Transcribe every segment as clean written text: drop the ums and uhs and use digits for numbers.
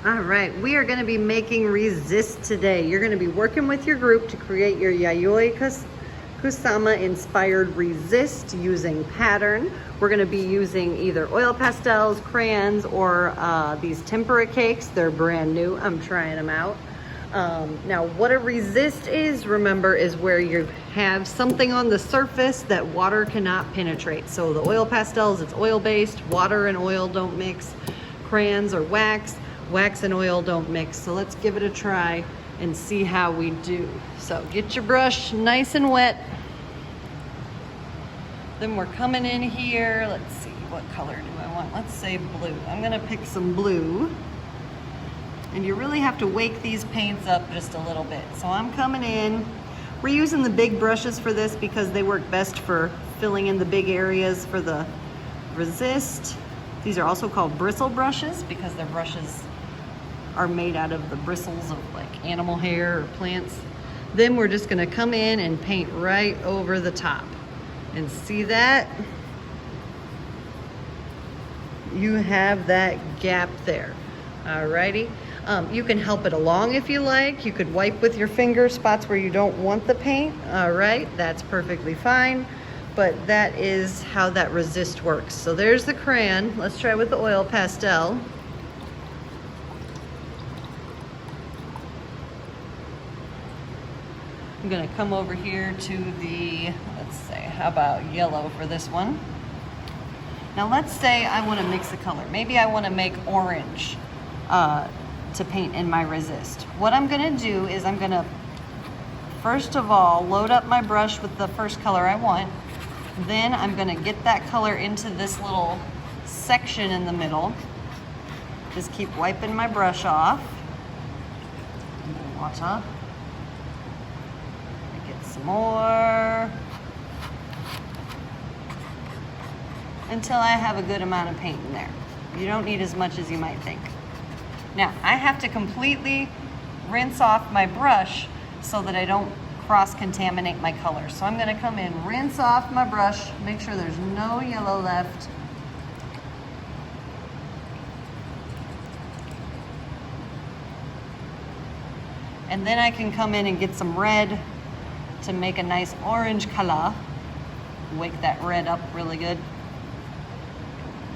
All right, we are going to be making resist today. You're going to be working with your group to create your Yayoi Kusama inspired resist using pattern. We're going to be using either oil pastels, crayons, or these tempera cakes. They're brand new. I'm trying them out. Now, what a resist is, remember, is where you have something on the surface that water cannot penetrate. So the oil pastels, it's oil-based. Water and oil don't mix. Crayons or wax. Wax and oil don't mix. So let's give it a try and see how we do. So get your brush nice and wet. Then we're coming in here. Let's see, what color do I want? Let's say blue. I'm gonna pick some blue. And you really have to wake these paints up just a little bit. So I'm coming in. We're using the big brushes for this because they work best for filling in the big areas for the resist. These are also called bristle brushes because their brushes are made out of the bristles of like animal hair or plants. Then we're just gonna come in and paint right over the top. And see that? You have that gap there. Alrighty. You can help it along if you like. You could wipe with your finger spots where you don't want the paint. Alright, that's perfectly fine. But that is how that resist works. So there's the crayon. Let's try with the oil pastel. I'm gonna come over here to the, let's say, how about yellow for this one? Now let's say I wanna mix a color. Maybe I wanna make orange to paint in my resist. What I'm gonna do is I'm gonna, first of all, load up my brush with the first color I want. Then I'm gonna get that color into this little section in the middle. Just keep wiping my brush off. Water. Get some more. Until I have a good amount of paint in there. You don't need as much as you might think. Now, I have to completely rinse off my brush so that I don't cross-contaminate my colors. So I'm gonna come in, rinse off my brush, make sure there's no yellow left. And then I can come in and get some red to make a nice orange color. Wake that red up really good.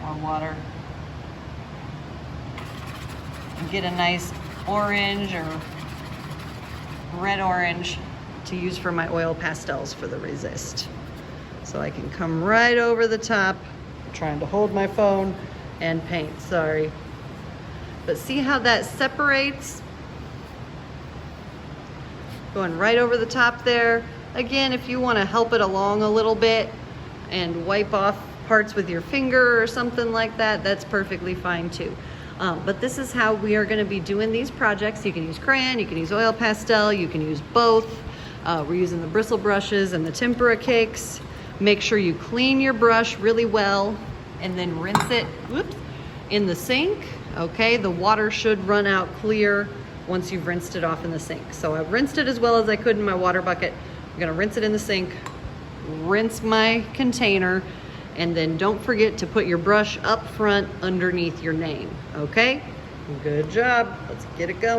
More water. And get a nice orange or red-orange to use for my oil pastels for the resist. So I can come right over the top. I'm trying to hold my phone and paint, sorry. But see how that separates? Going right over the top there. Again, if you want to help it along a little bit and wipe off parts with your finger or something like that, that's perfectly fine too. But this is how we are going to be doing these projects. You can use crayon, you can use oil pastel, you can use both. We're using the bristle brushes and the tempera cakes. Make sure you clean your brush really well and then rinse it, whoops, in the sink. Okay, the water should run out clear once you've rinsed it off in the sink. So I've rinsed it as well as I could in my water bucket. I'm gonna rinse it in the sink, rinse my container, and then don't forget to put your brush up front underneath your name, okay? Good job, let's get it going.